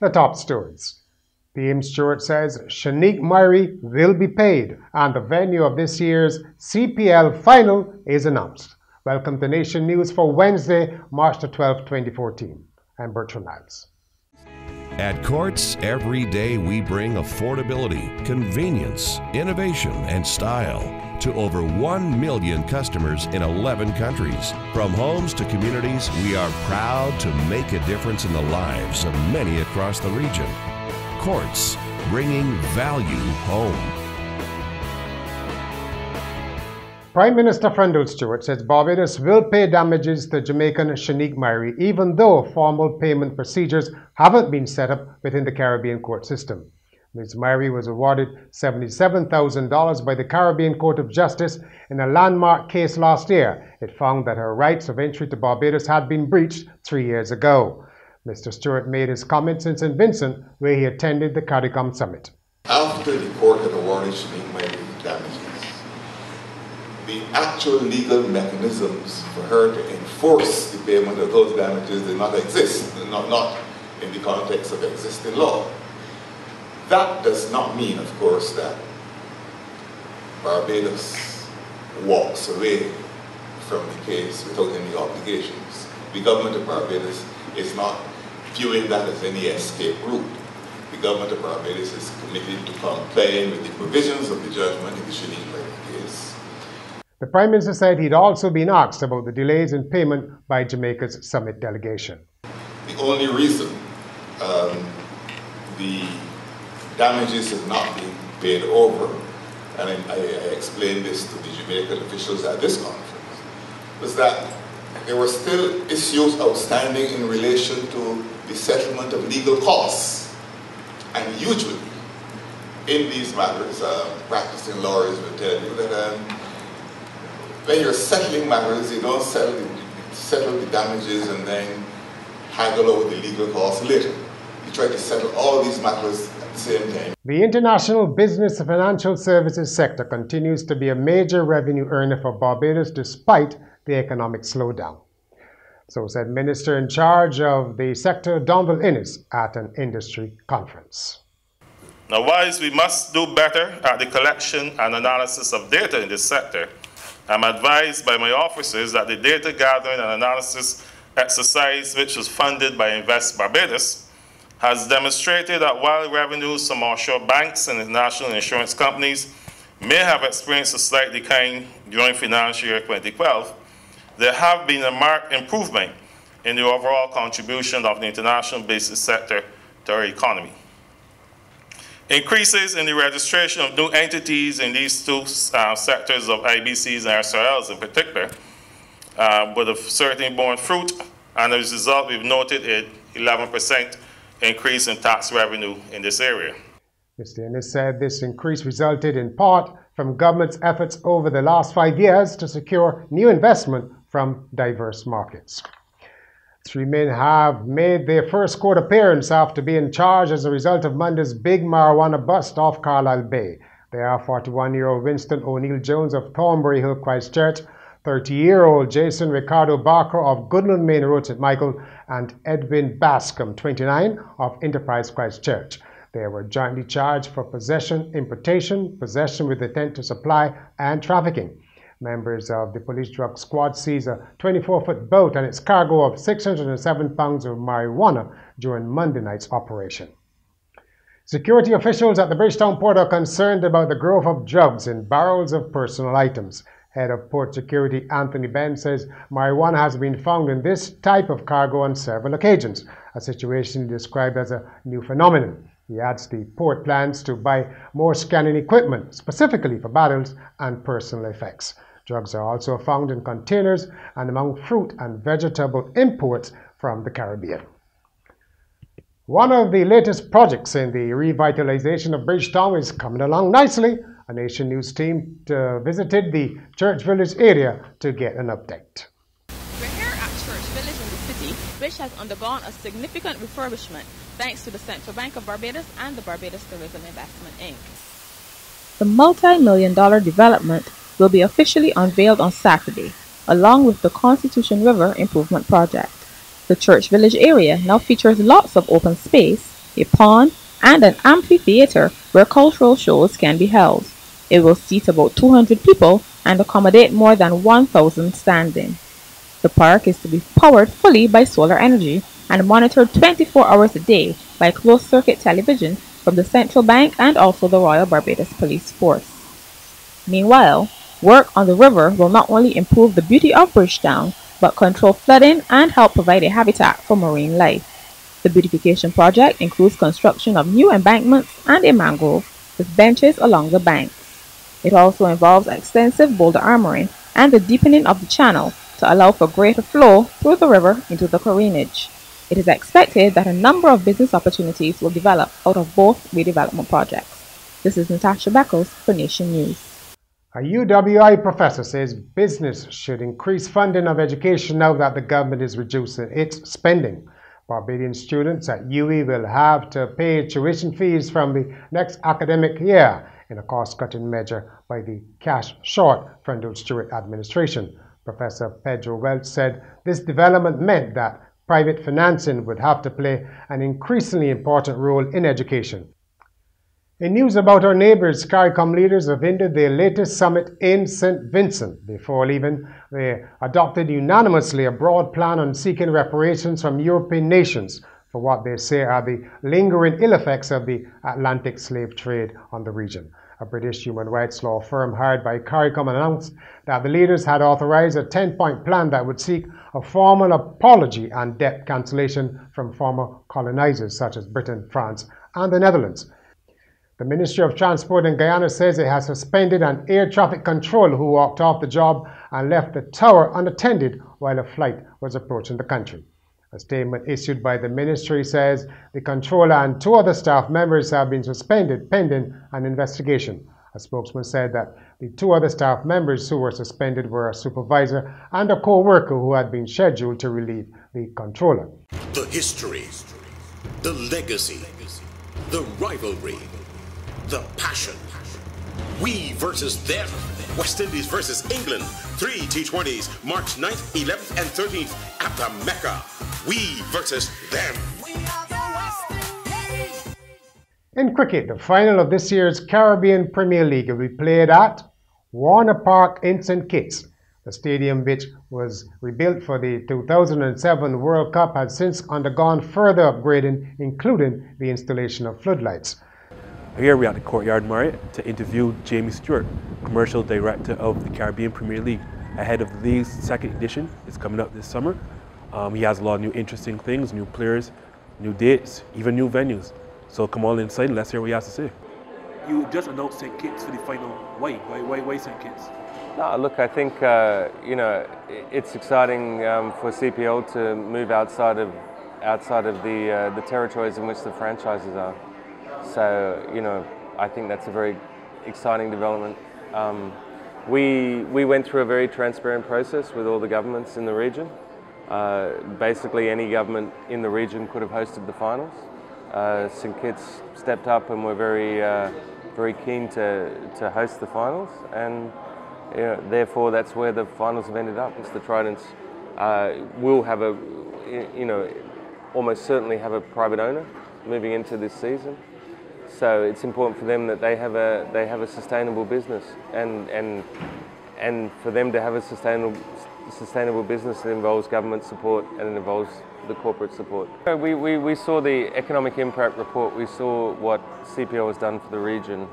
The top stories. PM Stuart says Shanique Myrie will be paid and the venue of this year's CPL final is announced. Welcome to Nation News for Wednesday, March the 12th, 2014. I'm Bertram Niles. At Courts, every day we bring affordability, convenience, innovation, and style to over 1 million customers in 11 countries. From homes to communities, we are proud to make a difference in the lives of many across the region. Courts, bringing value home. Prime Minister Freundel Stuart says Barbados will pay damages to Jamaican Shanique Myrie, even though formal payment procedures haven't been set up within the Caribbean court system. Ms. Myrie was awarded $77,000 by the Caribbean Court of Justice in a landmark case last year. It found that her rights of entry to Barbados had been breached 3 years ago. Mr. Stuart made his comments in St. Vincent, where he attended the CARICOM summit. After the court had awarded Shanique Myrie damages, the actual legal mechanisms for her to enforce the payment of those damages did not exist, not in the context of existing law. That does not mean, of course, that Barbados walks away from the case without any obligations. The government of Barbados is not viewing that as any escape route. The government of Barbados is committed to complying with the provisions of the judgment in the Shanique Myrie case. The Prime Minister said he'd also been asked about the delays in payment by Jamaica's summit delegation. The only reason the damages have not been paid over, and I explained this to the Jamaican officials at this conference, was that there were still issues outstanding in relation to the settlement of legal costs. And usually, in these matters, practicing lawyers will tell you that when you're settling matters, you don't settle the damages and then haggle over the legal costs later. You try to settle all these matters at the same time. The international business and financial services sector continues to be a major revenue earner for Barbados despite the economic slowdown. So said Minister in charge of the sector, Donald Innes, at an industry conference. Now, whilst we must do better at the collection and analysis of data in this sector, I'm advised by my officers that the data gathering and analysis exercise, which was funded by Invest Barbados, has demonstrated that while revenues from offshore banks and international insurance companies may have experienced a slight decline during financial year 2012, there have been a marked improvement in the overall contribution of the international business sector to our economy. Increases in the registration of new entities in these two sectors of IBCs and SRLs in particular would have certainly borne fruit, and as a result we've noted an 11% increase in tax revenue in this area. Mr. Innes said this increase resulted in part from government's efforts over the last 5 years to secure new investment from diverse markets. Three men have made their first court appearance after being charged as a result of Monday's big marijuana bust off Carlisle Bay. They are 41-year-old Winston O'Neill Jones of Thornbury Hill, Christchurch, 30-year-old Jason Ricardo Barker of Goodland Main Road, St. Michael, and Edwin Bascom, 29, of Enterprise, Christchurch. They were jointly charged for possession, importation, possession with intent to supply, and trafficking. Members of the police drug squad seized a 24-foot boat and its cargo of 607 pounds of marijuana during Monday night's operation. Security officials at the Bridgetown port are concerned about the growth of drugs in barrels of personal items. Head of Port Security Anthony Ben says marijuana has been found in this type of cargo on several occasions, a situation described as a new phenomenon. He adds the port plans to buy more scanning equipment, specifically for barrels and personal effects. Drugs are also found in containers and among fruit and vegetable imports from the Caribbean. One of the latest projects in the revitalization of Bridgetown is coming along nicely. A Nation News team visited the Church Village area to get an update. We're here at Church Village in the city, which has undergone a significant refurbishment thanks to the Central Bank of Barbados and the Barbados Tourism Investment, Inc. The multi-million-dollar development will be officially unveiled on Saturday, along with the Constitution River Improvement Project. The Church Village area now features lots of open space, a pond, and an amphitheater where cultural shows can be held. It will seat about 200 people and accommodate more than 1,000 standing. The park is to be powered fully by solar energy and monitored 24 hours a day by closed-circuit television from the central bank and also the Royal Barbados Police Force. Meanwhile, work on the river will not only improve the beauty of Bridgetown, but control flooding and help provide a habitat for marine life. The beautification project includes construction of new embankments and a mangrove with benches along the banks. It also involves extensive boulder armoring and the deepening of the channel to allow for greater flow through the river into the Corinage. It is expected that a number of business opportunities will develop out of both redevelopment projects. This is Natasha Beckles for Nation News. A UWI professor says business should increase funding of education now that the government is reducing its spending. Barbadian students at UWI will have to pay tuition fees from the next academic year in a cost-cutting measure by the cash-short Freundel Stuart administration. Professor Pedro Welch said this development meant that private financing would have to play an increasingly important role in education. In news about our neighbours, CARICOM leaders have ended their latest summit in St. Vincent. Before leaving, they adopted unanimously a broad plan on seeking reparations from European nations for what they say are the lingering ill effects of the Atlantic slave trade on the region. A British human rights law firm hired by CARICOM announced that the leaders had authorized a 10-point plan that would seek a formal apology and debt cancellation from former colonizers such as Britain, France, and the Netherlands. The Ministry of Transport in Guyana says it has suspended an air traffic controller who walked off the job and left the tower unattended while a flight was approaching the country. A statement issued by the ministry says the controller and 2 other staff members have been suspended pending an investigation. A spokesman said that the 2 other staff members who were suspended were a supervisor and a co-worker who had been scheduled to relieve the controller. The history, the legacy, the rivalry, the passion. We versus them. West Indies versus England. 3 T20s, March 9th, 11th, and 13th at the Mecca. We versus them. In cricket, the final of this year's Caribbean Premier League will be played at Warner Park in St. Kitts. The stadium, which was rebuilt for the 2007 World Cup, has since undergone further upgrading, including the installation of floodlights. Here we are at the Courtyard Marriott to interview Jamie Stuart, Commercial Director of the Caribbean Premier League, ahead of the league's 2nd edition. It's coming up this summer. He has a lot of new interesting things, new players, new dates, even new venues. So come on inside and let's hear what he has to say. You just announced St. Kitts for the final. Why St. Kitts? No, look, I think it's exciting for CPL to move outside of the territories in which the franchises are. So, I think that's a very exciting development. We went through a very transparent process with all the governments in the region. Basically, any government in the region could have hosted the finals. St. Kitts stepped up and were very keen to host the finals, and therefore that's where the finals have ended up. It's the Tridents will have almost certainly have a private owner moving into this season. So it's important for them that they have a sustainable business, and for them to have a sustainable business that involves government support and it involves the corporate support. We saw the economic impact report. We saw what CPL has done for the region.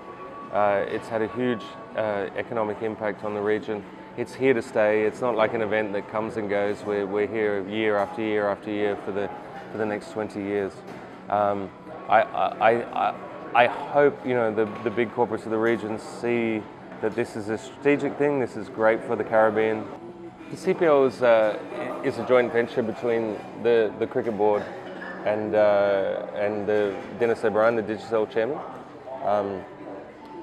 It's had a huge economic impact on the region. It's here to stay. It's not like an event that comes and goes. We're here year after year after year for the next 20 years. I hope the big corporates of the region see that this is a strategic thing. This is great for the Caribbean. The CPL is a joint venture between the cricket board and Dennis O'Brien, the Digicel chairman.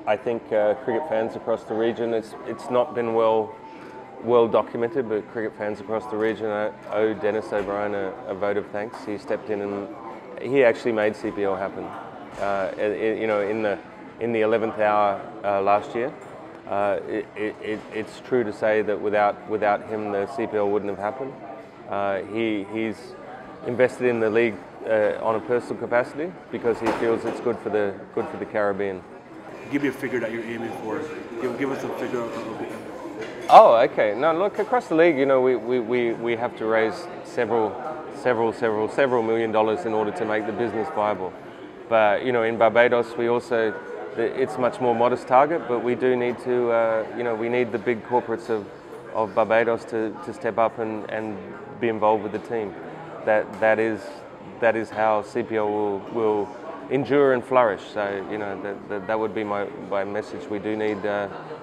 I think cricket fans across the region, it's not been well documented, but cricket fans across the region owe Dennis O'Brien a vote of thanks. He stepped in and he actually made CPL happen. In the 11th hour last year, it's true to say that without him, the CPL wouldn't have happened. He's invested in the league on a personal capacity because he feels it's good for the Caribbean. Give me a figure that you're aiming for. Give us a figure of it. Oh, okay. No, look, across the league, you know, we have to raise several $1 million in order to make the business viable. But, you know, in Barbados, we also, it's a much more modest target, but we do need to, you know, we need the big corporates of Barbados to step up and be involved with the team. That is how CPL will endure and flourish. So, you know, that would be my message. We do need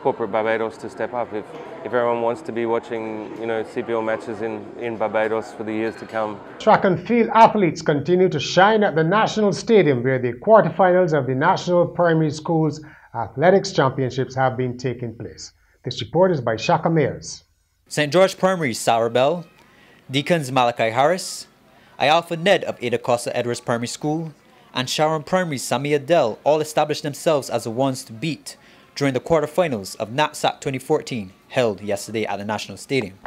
corporate Barbados to step up. If everyone wants to be watching, you know, CPL matches in Barbados for the years to come. Track and field athletes continue to shine at the National Stadium, where the quarterfinals of the National Primary Schools Athletics Championships have been taking place. This report is by Shaka Mayers. St. George Primary, Sarah Bell, Deacons Malachi Harris, Ialpha Ned of Ada Costa Edwards Primary School, and Sharon Primary Samia Dell all established themselves as the ones to beat during the quarterfinals of NAPSAC 2014 held yesterday at the National Stadium.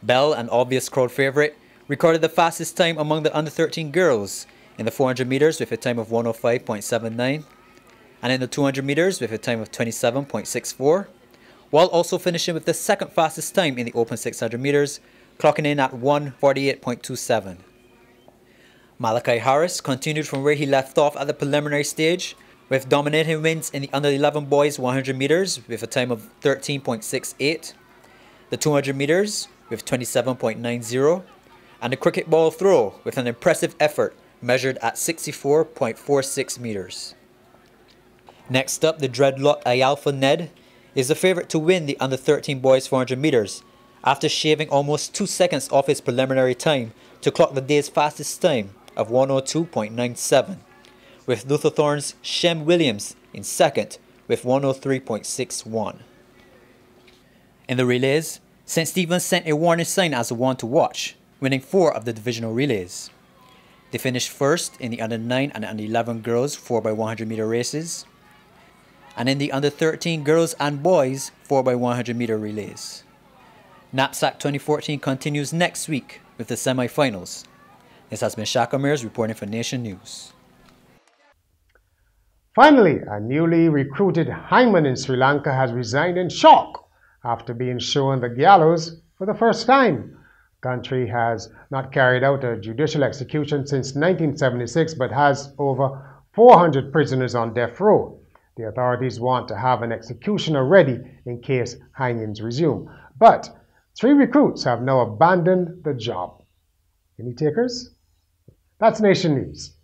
Bell, an obvious crowd favorite, recorded the fastest time among the under-13 girls in the 400 meters with a time of 105.79 and in the 200 meters with a time of 27.64, while also finishing with the second fastest time in the open 600 meters, clocking in at 1:48.27. Malachi Harris continued from where he left off at the preliminary stage, with dominating wins in the under-11 boys 100 meters with a time of 13.68, the 200 meters with 27.90, and the cricket ball throw with an impressive effort measured at 64.46 meters. Next up, the dreadlock Ialpha Ned is the favorite to win the under-13 boys 400 meters after shaving almost 2 seconds off his preliminary time to clock the day's fastest time of 102.97, with Lutherthorne's Shem Williams in second with 103.61. In the relays, St. Stephen's sent a warning sign as the one to watch, winning 4 of the divisional relays. They finished first in the under-9 and under-11 girls 4x100 meter races, and in the under-13 girls and boys 4x100 meter relays. NAPSAC 2014 continues next week with the semi-finals. This has been Shaka Mears reporting for Nation News. Finally, a newly recruited hangman in Sri Lanka has resigned in shock after being shown the gallows for the first time. The country has not carried out a judicial execution since 1976, but has over 400 prisoners on death row. The authorities want to have an executioner ready in case hangings resume. But 3 recruits have now abandoned the job. Any takers? That's Nation News.